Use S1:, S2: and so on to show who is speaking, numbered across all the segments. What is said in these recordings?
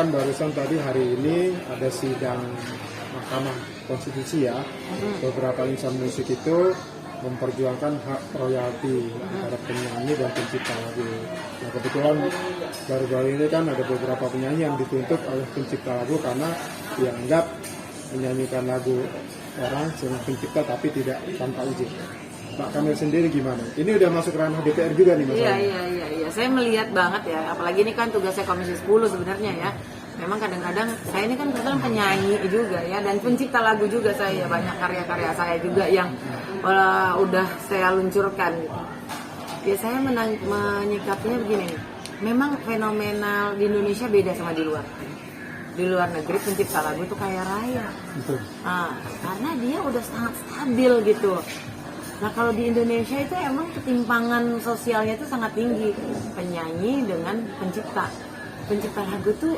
S1: kan barusan tadi hari ini ada sidang Mahkamah Konstitusi ya. Beberapa insan musik itu memperjuangkan hak royalti antara penyanyi dan pencipta lagu. Nah kebetulan baru-baru ini kan ada beberapa penyanyi yang dituntut oleh pencipta lagu karena dianggap menyanyikan lagu orang seorang pencipta tapi tidak tanpa izin. Pak Kamil sendiri gimana? Ini udah masuk ranah DPR juga nih masalahnya.
S2: Iya. Saya melihat banget ya, apalagi ini kan tugasnya Komisi 10 sebenarnya ya. Memang kadang-kadang saya ini kan kebetulan penyanyi juga ya, dan pencipta lagu juga saya, banyak karya-karya saya juga yang udah saya luncurkan. Ya saya menyikapinya begini nih. Memang fenomenal di Indonesia beda sama di luar. Di luar negeri pencipta lagu itu kaya raya.
S1: Betul.
S2: Nah, karena dia udah sangat stabil gitu. Nah kalau di Indonesia itu emang ketimpangan sosialnya itu sangat tinggi, penyanyi dengan pencipta. Pencipta lagu tuh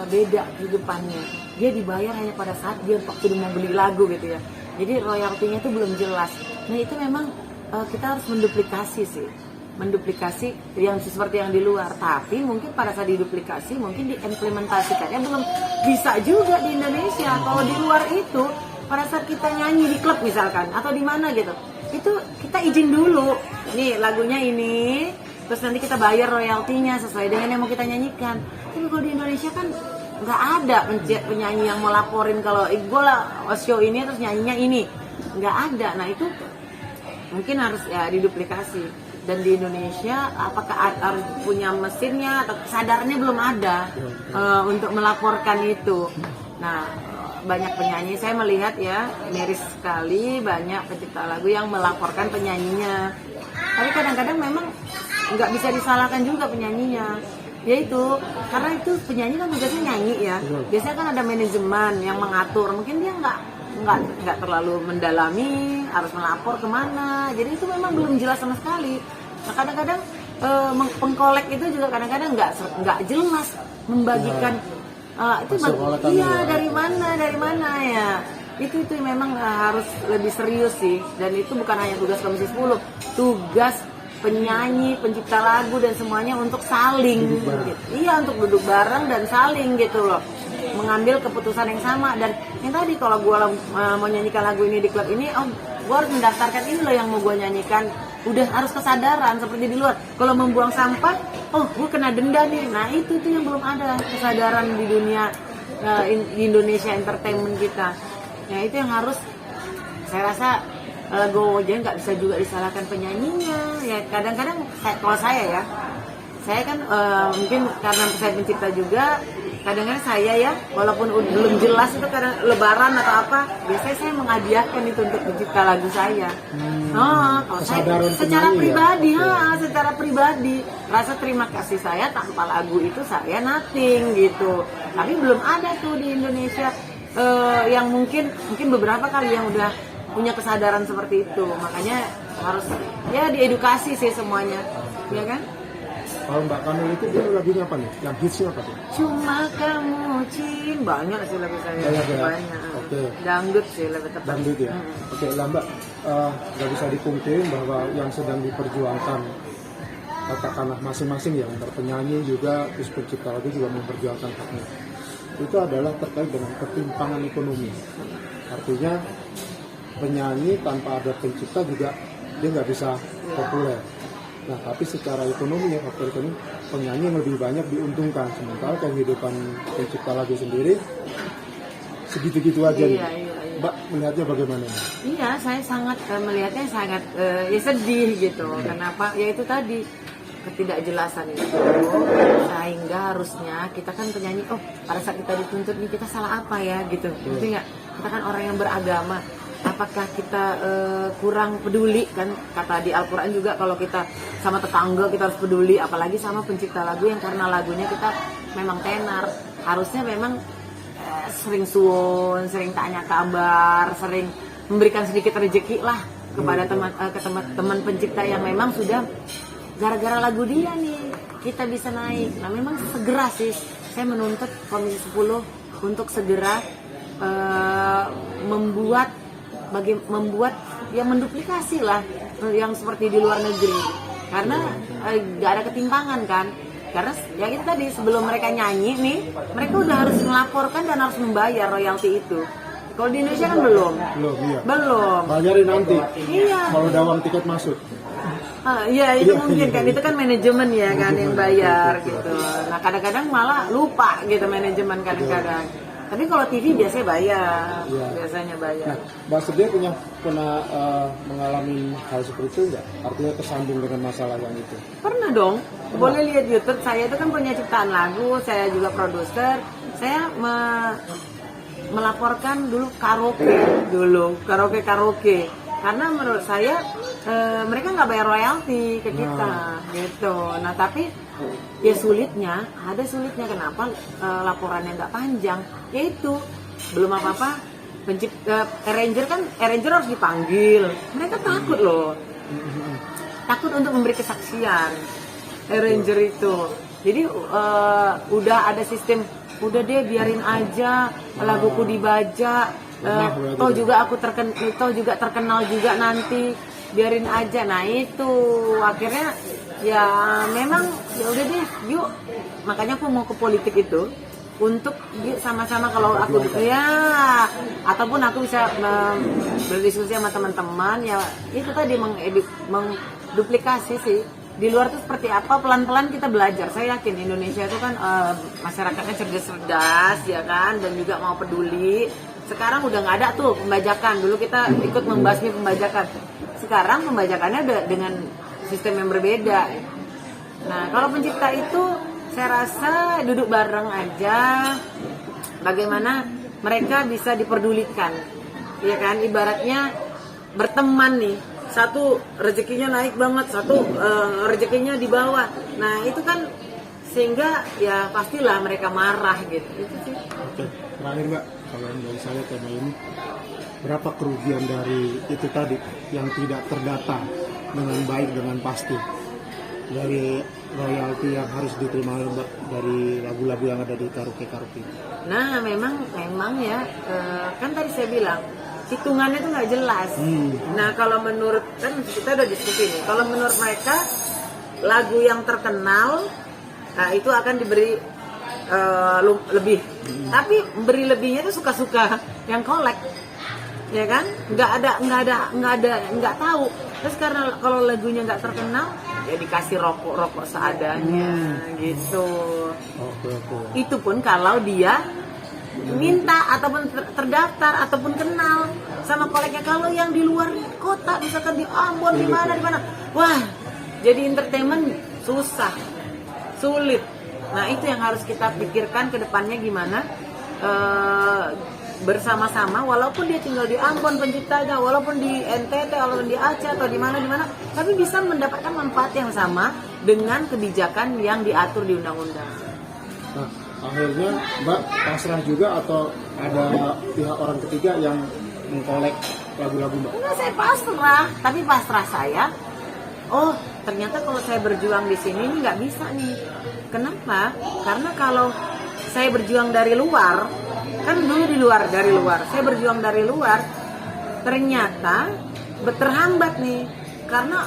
S2: beda kehidupannya. Dia dibayar hanya pada saat dia waktu mau beli lagu gitu ya. Jadi royaltinya itu belum jelas. Nah itu memang kita harus menduplikasi yang seperti yang di luar. Tapi mungkin pada saat diduplikasi mungkin diimplementasikannya belum bisa juga di Indonesia. Kalau di luar itu pada saat kita nyanyi di klub misalkan atau di mana gitu, itu kita izin dulu. Nih lagunya ini, terus nanti kita bayar royaltinya sesuai dengan yang mau kita nyanyikan. Tapi kalau di Indonesia kan nggak ada penyanyi yang mau laporin kalau gue lah show ini terus nyanyinya ini, nggak ada. Nah itu mungkin harus ya diduplikasi. Dan di Indonesia apakah harus punya mesinnya atau kesadarannya belum ada untuk melaporkan itu. Nah banyak penyanyi saya melihat ya, miris sekali banyak pencipta lagu yang melaporkan penyanyinya. Tapi kadang-kadang memang nggak bisa disalahkan juga penyanyinya, yaitu karena itu penyanyi kan biasanya nyanyi ya, biasanya kan ada manajemen yang mengatur, mungkin dia nggak terlalu mendalami harus melapor kemana, jadi itu memang belum jelas sama sekali. Nah kadang-kadang pengkolek itu juga kadang-kadang nggak jelas membagikan itu iya dari mana ya. Itu memang harus lebih serius sih, dan itu bukan hanya tugas Komisi 10, tugas penyanyi, pencipta lagu dan semuanya untuk saling gitu. Iya, untuk duduk bareng dan saling gitu loh, mengambil keputusan yang sama. Dan yang tadi kalau gue mau nyanyikan lagu ini di klub ini, gue harus mendaftarkan ini loh yang mau gue nyanyikan. Udah harus kesadaran seperti di luar. Kalau membuang sampah, gue kena denda nih. Nah itu yang belum ada kesadaran di dunia di Indonesia entertainment kita. Nah itu yang harus, saya rasa Legowo aja nggak bisa juga disalahkan penyanyinya. Ya kadang-kadang kalau saya kan mungkin karena saya pencipta juga. Kadang-kadang saya ya, walaupun belum jelas itu kadang lebaran atau apa, biasanya saya menghadiahkan itu untuk pencipta lagu saya. Kalau saya secara pribadi, secara pribadi, rasa terima kasih saya tanpa lagu itu saya nothing gitu. Tapi belum ada tuh di Indonesia yang mungkin beberapa kali yang udah punya kesadaran seperti itu. Makanya harus ya diedukasi sih semuanya, ya kan?
S1: Kalau Mbak Kamil itu dia lagunya apa nih? Yang hitsnya apa tuh?
S2: Cuma kamu banyak sih lagu saya. Banyak.
S1: Oke.
S2: Dangdut sih lebih tepat.
S1: Dangdut ya. Oke, lah Mbak, nggak bisa dipungkiri bahwa yang sedang diperjuangkan katakanlah masing-masing ya, antara penyanyi juga, terus pencipta lagu juga memperjuangkan haknya. Itu adalah terkait dengan ketimpangan ekonomi. Artinya penyanyi tanpa ada pencipta juga dia nggak bisa populer. Nah, tapi secara ekonomi ya, faktor ekonomi, penyanyi yang lebih banyak diuntungkan, sementara kehidupan pencipta lagu sendiri segitu-gitu aja nih. Iya. Mbak melihatnya bagaimana?
S2: Iya, saya sangat melihatnya sangat ya sedih gitu. Kenapa? Ya itu tadi ketidakjelasan itu, sehingga harusnya kita kan penyanyi, pada saat kita dituntut nih kita salah apa ya gitu. Ngerti nggak? Kita kan orang yang beragama. Apakah kita kurang peduli kan, kata di Al-Quran juga kalau kita sama tetangga kita harus peduli, apalagi sama pencipta lagu yang karena lagunya kita memang tenar, harusnya memang sering suwun, sering tanya kabar, sering memberikan sedikit rezeki lah kepada teman pencipta yang memang sudah gara-gara lagu dia nih kita bisa naik. Nah memang segera sih saya menuntut Komisi 10 untuk segera membuat ya menduplikasi lah yang seperti di luar negeri, karena nggak ada ketimpangan kan. Karena ya itu tadi, sebelum mereka nyanyi nih, mereka udah harus melaporkan dan harus membayar royalti itu. Kalau di Indonesia kan belum.
S1: Iya.
S2: Belum.
S1: Bayarin nanti.
S2: Iya.
S1: Kalau udah uang tiket masuk.
S2: Iya itu mungkin kan, itu kan manajemen ya kan yang bayar gitu. Nah kadang-kadang malah lupa gitu manajemen kadang-kadang. Tapi kalau TV biasanya bayar,
S1: Iya.
S2: biasanya bayar.
S1: Nah, Mbak Sedia pernah mengalami hal seperti itu nggak? Artinya kesambung dengan masalah yang itu?
S2: Pernah dong, boleh lihat YouTube. Saya itu kan punya ciptaan lagu, saya juga produser. Saya melaporkan dulu karaoke. Karena menurut saya mereka nggak bayar royalti ke kita, gitu. Nah tapi ya ada sulitnya kenapa laporannya nggak panjang? Yaitu belum apa-apa arranger harus dipanggil. Mereka takut loh, takut untuk memberi kesaksian arranger itu. Jadi udah ada sistem, udah deh biarin aja laguku dibajak. Toh juga terkenal juga nanti, biarin aja. Nah itu akhirnya ya memang ya udah deh, yuk. Makanya aku mau ke politik itu untuk yuk sama-sama, kalau aku ya ataupun aku bisa berdiskusi sama teman-teman ya, itu tadi menduplikasi sih. Di luar tuh seperti apa, pelan-pelan kita belajar. Saya yakin Indonesia itu kan masyarakatnya cerdas-cerdas ya kan, dan juga mau peduli. Sekarang udah nggak ada tuh pembajakan. Dulu kita ikut membasmi pembajakan. Sekarang pembajakannya udah dengan sistem yang berbeda. Nah, kalau pencipta itu saya rasa duduk bareng aja, bagaimana mereka bisa diperdulikan. Ya kan, ibaratnya berteman nih. Satu rezekinya naik banget, satu rezekinya di bawah. Nah, itu kan sehingga ya pastilah mereka marah gitu. Itu sih.
S1: Oke, terakhir Mbak, kalau dari saya tema ini, berapa kerugian dari itu tadi yang tidak terdata dengan baik, dengan pasti, dari royalti yang harus diterima Mbak dari lagu-lagu yang ada di karaoke?
S2: Nah, memang ya, kan tadi saya bilang hitungannya tuh nggak jelas. Nah, kalau menurut, kan kita udah diskusi nih, kalau menurut mereka lagu yang terkenal, nah itu akan diberi lebih. Tapi beri lebihnya itu suka-suka yang kolek, ya kan? Nggak tahu. Terus karena kalau lagunya nggak terkenal, ya dikasih rokok seadanya, gitu.
S1: Oke.
S2: Itu pun kalau dia minta ataupun terdaftar ataupun kenal sama koleknya. Kalau yang di luar kota, misalkan di Ambon, di mana, wah, jadi entertainment sulit. Nah, itu yang harus kita pikirkan ke depannya, gimana bersama-sama, walaupun dia tinggal di Ambon penciptanya, walaupun di NTT, walaupun di Aceh atau di mana, tapi bisa mendapatkan manfaat yang sama dengan kebijakan yang diatur di undang-undang.
S1: Nah, akhirnya Mbak pasrah juga atau ada pihak orang ketiga yang mengkolek lagu-lagu Mbak?
S2: Enggak, saya pasrah, tapi pasrah saya, oh ternyata kalau saya berjuang di sini ini nggak bisa nih. Kenapa? Karena kalau saya berjuang dari luar, kan dulu dari luar, saya berjuang dari luar, ternyata terhambat nih, karena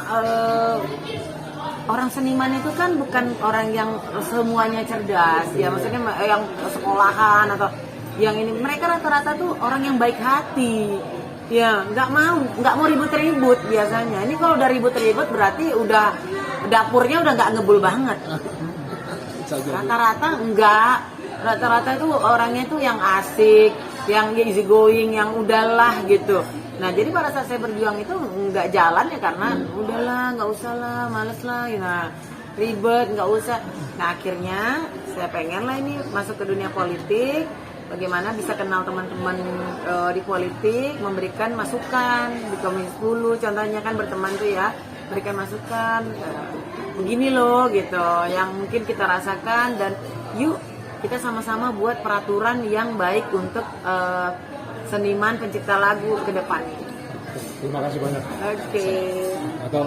S2: orang seniman itu kan bukan orang yang semuanya cerdas, ya maksudnya yang sekolahan atau yang ini, mereka rata-rata tuh orang yang baik hati, ya nggak mau ribut-ribut biasanya. Ini kalau udah ribut-ribut berarti udah dapurnya udah nggak ngebul banget. Rata-rata itu orangnya tuh yang asik, yang easy going, yang udahlah gitu. Nah, jadi pada saat saya berjuang itu nggak jalan ya karena udahlah, nggak usah lah, males lah, ya, ribet, nggak usah. Nah, akhirnya saya pengen lah ini masuk ke dunia politik, bagaimana bisa kenal teman-teman di politik, memberikan masukan di Komisi 10, contohnya kan berteman tuh ya, berikan masukan, begini loh gitu, yang mungkin kita rasakan, dan yuk kita sama-sama buat peraturan yang baik untuk seniman pencipta lagu ke depan.
S1: Terima kasih banyak.
S2: Oke.
S1: Atau